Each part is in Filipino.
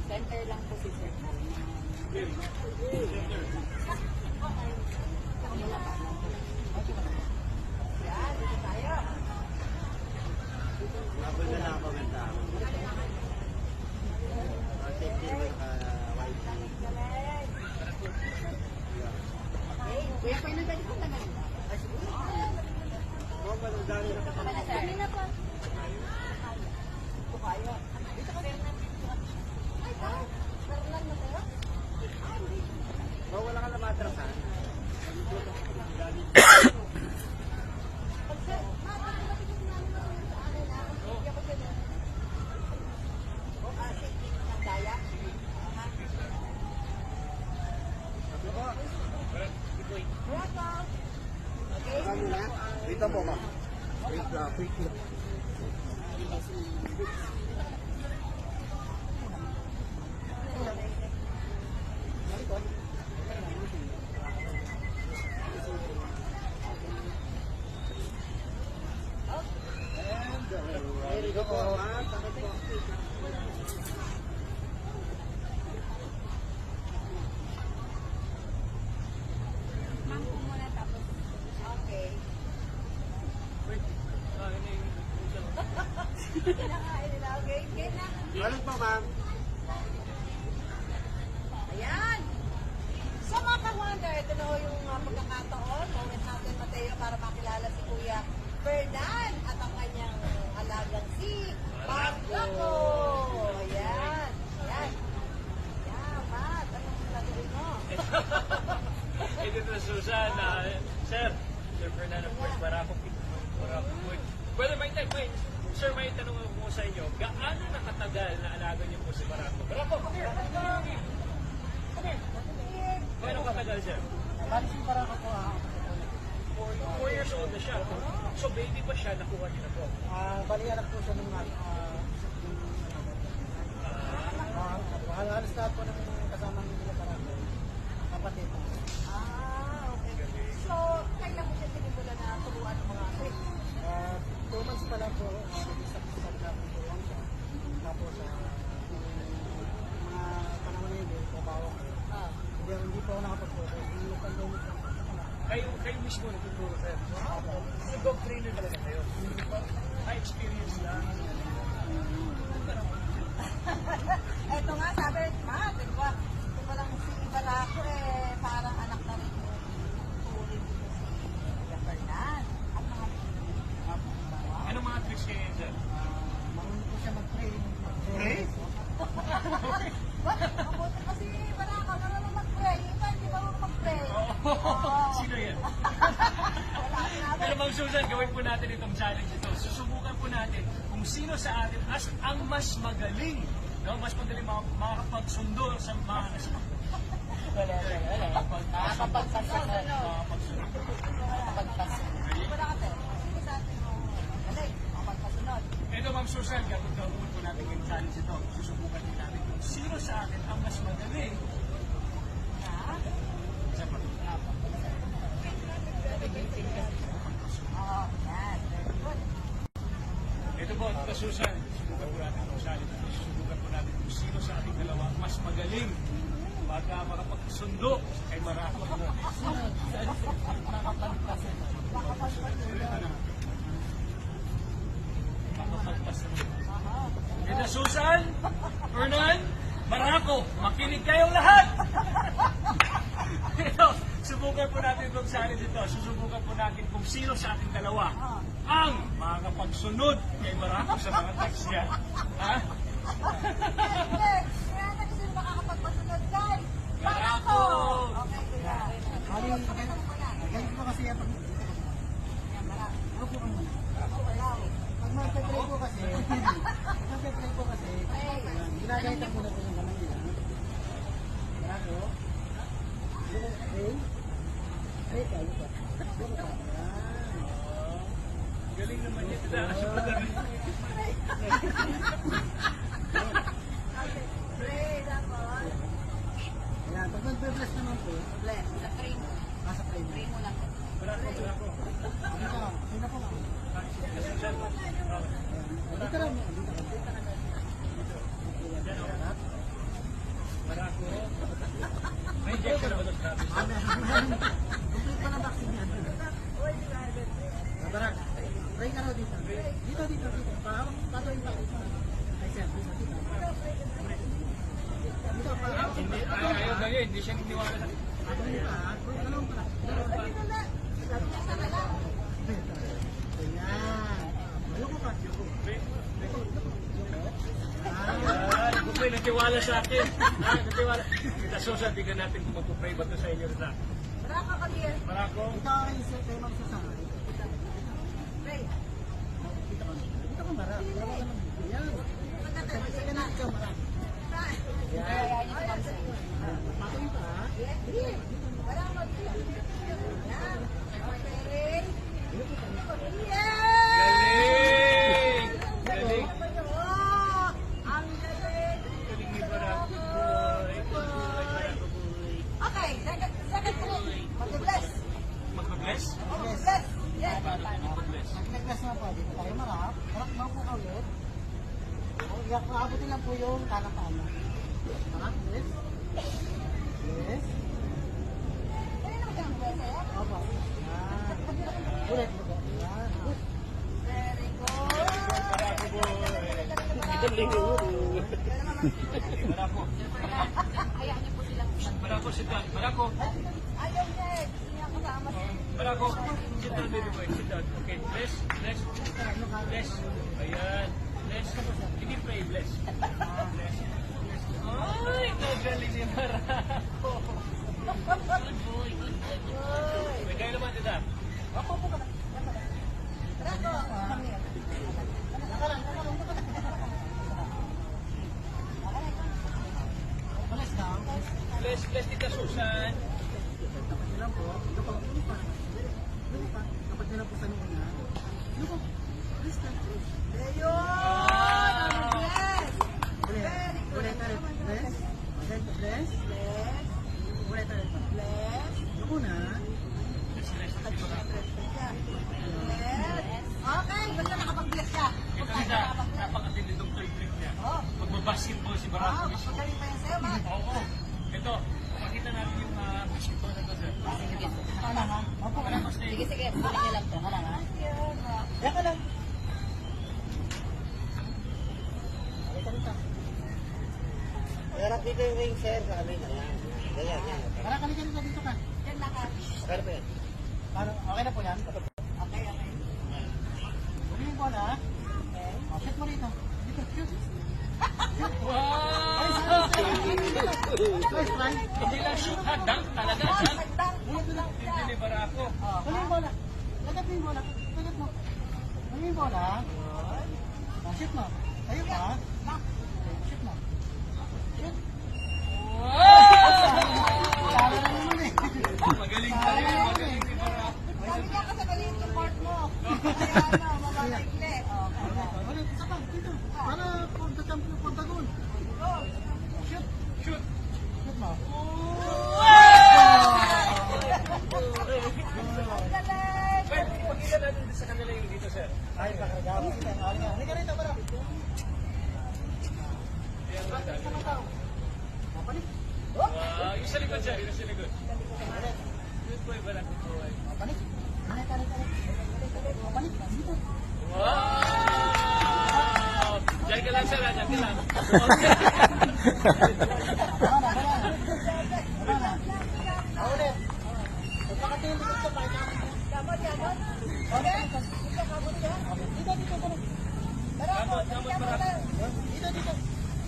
Center lang po si Sir. Kuya, pwede ba dito naman? Kami na po. Ito kayo. Dito ka rin. Ay, tao. Narulan mo tayo? Wala ka na matrasan. Dito po, ma'am. Wait lang, quick lang. Very good po, ma'am. Takot po. Ma'am po muna tapos. Okay. Kinakain nila. Okay, okay na. Balik po, ma'am. Ayan. So mga ka-wonder, ito na ho yung pagkakataon. Moment natin, Mateo, para makilala si Kuya Fernan at ang kanyang alagang si Marco. Ayan. Ayan. Ayan, Matt. Anong sasabihin mo? Ito na Susan, Sir Fernan, of course, Barako Wood. Brother, Sir, may tanong ako po sa inyo, gaano nakatagal na alaga niyo po si Barako? Barako, come here! Come here! Gaano katagal, Sir? Bali si Barako po, 4 years old na siya. So baby pa siya, nakuha niyo na po. bali anak po siya nung halos lahat po ng kasama nila Barako. Kapatid. Okay. So, kailan mo siya sinimulan na turuan ng mga 2 months pa lang po, isa-isa na po turuan siya. Tapos, mga panahon na yun, pabawa ko. Hindi po ako nakapagpuro. Hindi po pandemic lang. Kayo mismo nagtuturo, Sir. So dog trainer talaga kayo? High experience lang. Eto nga, sabi, Matt, di ba? Ito pa lang si Barako parang anak na rin yung tuturin dito si Kuya Fernan. At mga Anong mga tricks kayo yun, Sir? Marunong po siya mag-pray. Pray? mabuti pa si Barako, marunong mag-pray. Iba, hindi marunong mag-pray. Sino yan? Wala na. Pero Ma'am Susan, gawin po natin itong challenge ito. Susubukan po natin kung sino sa atin ang mas magaling, no? Mas magaling makakapagsundo sa mga Nakakapagpasunod. Ito Ma'am Susan, gagawin po natin yung challenge ito. Susubukan din natin kung sino sa atin ang mas magaling. Sa pagkakapa. Ito po, Tita Susan, susubukan po natin itong challenge. Susubukan po natin kung sino sa ating dalawa mas magaling pagka makapagsundo kay Barako. Tita Susan, Fernan, Barako, makinig kayong lahat! Ito, subukan po natin itong challenge ito. Susubukan po natin kung sino sa ating dalawa ang makakapagsunod kay Barako sa mga text niya. Ha? Kaya na kasi makakapagpasunod, guys. Barako! Okay, kuya. Ganyan po kasi yung ano po ang muna? Pag mag-pray po kasi, ginagalitan po na po yung gamay nila. Barako. Pray ka. Galing naman niya. Hindi siya niniwala sa... Dito na. Dito na lang. Ayan. Ayoko ka. Ayan, kung may natiwala sa akin. Ha, natiwala. Kita Susan, tignan natin kung magpupray ba ito sa inyo na. Marako kami yan. Marako. Ito ang isip kayo magsasabi. Pray. Dito ka mara. Ayan. Sa ganun ka mara. Patuloy pa. Marako kami. Yan. Pray. Galing! Galing! Oh, ang galing. Galing ni Barako boy. Barako boy. Okay, second group. Mag-bless. Magpa-bless? Mag-bless. Yes. Magpa-bless. Nag-request na po. Dito tayo marap. Marap na po ulit. Aabutin lang po yung kanak-kanak. Marap, yes. Yes. Kanino mag-bless sa'yo? Opo. Yan. Ulit. Yan. Very good. Barako boy. Galing mo. Barako. Hayaan niyo po silang Barako, sit down. Barako. ayaw niya eh. Gusto niya kasama siya. Barako. Sit down, baby boy. Sit down. Okay, bless. Bless. Bless. Ayan. Bless. Sige, pray. Bless. Bless. Ay, nagaling ni Barako. Good boy. Good boy. May kayo naman, tita. Ako po ka. Rako, come here. Ulit lang. Bless, bless, tita Susan. Dapat nyo lang po. Ito po. Ano pa? Ano pa? Dapat nyo lang po sa nuna. Ano po? Ulit lang. Ayun! Bless! Ulit. Very good. Ulit ulit. Bless. Ulit. Bless. Bless. Ulit ulit. Bless. Ano muna? Bless, bless, bless. Bless. Okay, basta nakapag-bless ka. Ito nila, napakatindi itong third trip niya. Oh. Magbabasketball si Barako Wow, mismo. magaling pa yan sa'yo, Matt. Oo. Ito, pakita natin yung basketball na to, sir. Ano ha? Opo. Barako, stay. Sige, tuloy niyo lang to. Hala nga. Yan ka lang. Halika rito. Harap dito yung ring, sir, sa amin. Ayan. Ganyan, yan. Halika rito dito ka. Yan na ka. Perfect. Paano? Okay na po yan? Okay, okay. Huling ko na. Okay. Oh, shoot mo rito. Dito, shoot. Wow! First try. Hindi lang shoot ha, dunk talaga. Oh, Dunk. nagdang. Hindi ni Barako. Oh, huling bola. Lagat mo yung bola. Lagat mo. Huling bola. Oh, shoot mo. Tayo ka. Shoot mo. Shoot. Tama na naman eh. Magaling pa rin. Magaling ni Barako. Sabi niya kasi maliit yung part mo. Kaya ano, mamalikli. Okay. Ulit, isa pa. Dito. Para pagka-champ yung pagkagol. Go. Shoot. Shoot. Shoot mo. Ang galing. Pwede, pakita natin sa kanila yung dito, sir. Ay, pakagawa sila. Halika rito, para. Ayan, Wow. Panik. wow, yung sa likod, sir. Yung sa likod. Ulit. Good boy, Barako boy. Panik. Panik. Panik. Dito. Wow! Diyan ka lang, sir. Diyan ka lang. Tama na. Ulit. Pagkakatingin dito sa panik. Gamot. Okay? Ito, kabot ka. Dito. Barako, Gamot, gamot Barako. lang. Dito.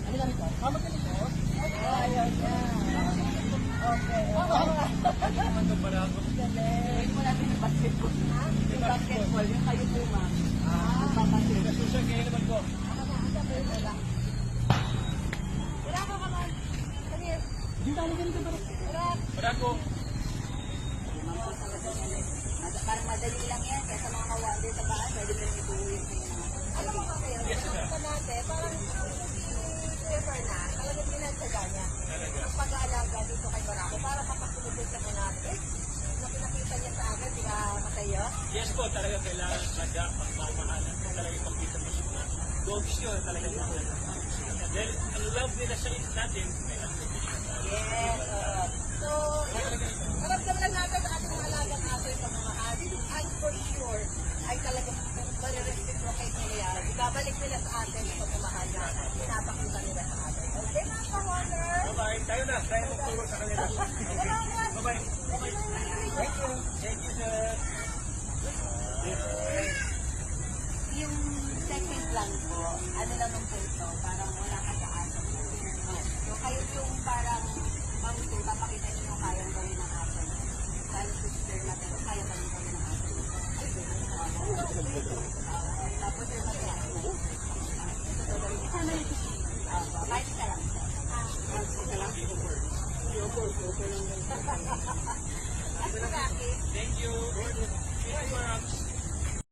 Halika rito. Kamot ka dito. Ayaw niya. Okay. Naman itong Barako. Galing mo natin yung basketball. Ha? Yung basketball, yung kayo puma. Tita Susan, kayo naman po. Barako, come on. Come here. Dito. Barako. Barako. Parang madali lang yan. Kaya sa mga kawander sa bahay, pwede mo rin ituloy. Alam mo kasi, ang gusto natin, parang si Kuya Fernan, talagang pinagsaga niya. Ang pag-aalaga dito kay Barako, para papasunod sa natin. Na pinakita niya sa akin, di ka masaya? Yes po, talaga kailangan talaga magmamahalan. Talaga ipakita mo sa mga dogs yun, talaga magmamahalan. Dahil ang love nila sa natin, may Yes. So, maramdam lang natin sa ating mga alagang aso yung pagmamahal. And for sure, ay talagang marirecipropocate nila yan. Ibabalik nila sa atin yung pagmamahal na pinapakita nila sa atin. Okay, mga ka-wonder? Bye-bye, tayo na. Tayo magturo sa kanila. Bye-bye. Thank you. Thank you, sir. Yung second plan po, ano lang ng pwesto, parang wala ka sa aso. So kayo yung parang mamito, papakita niyo yung kayang gawin ng aso. Kaya sister na pero kaya ba yung gawin ng aso? Tapos yung mag-aso. Sana yung kahit ka lang. Ka lang? At bakit? Thank you. Thank you, Marams.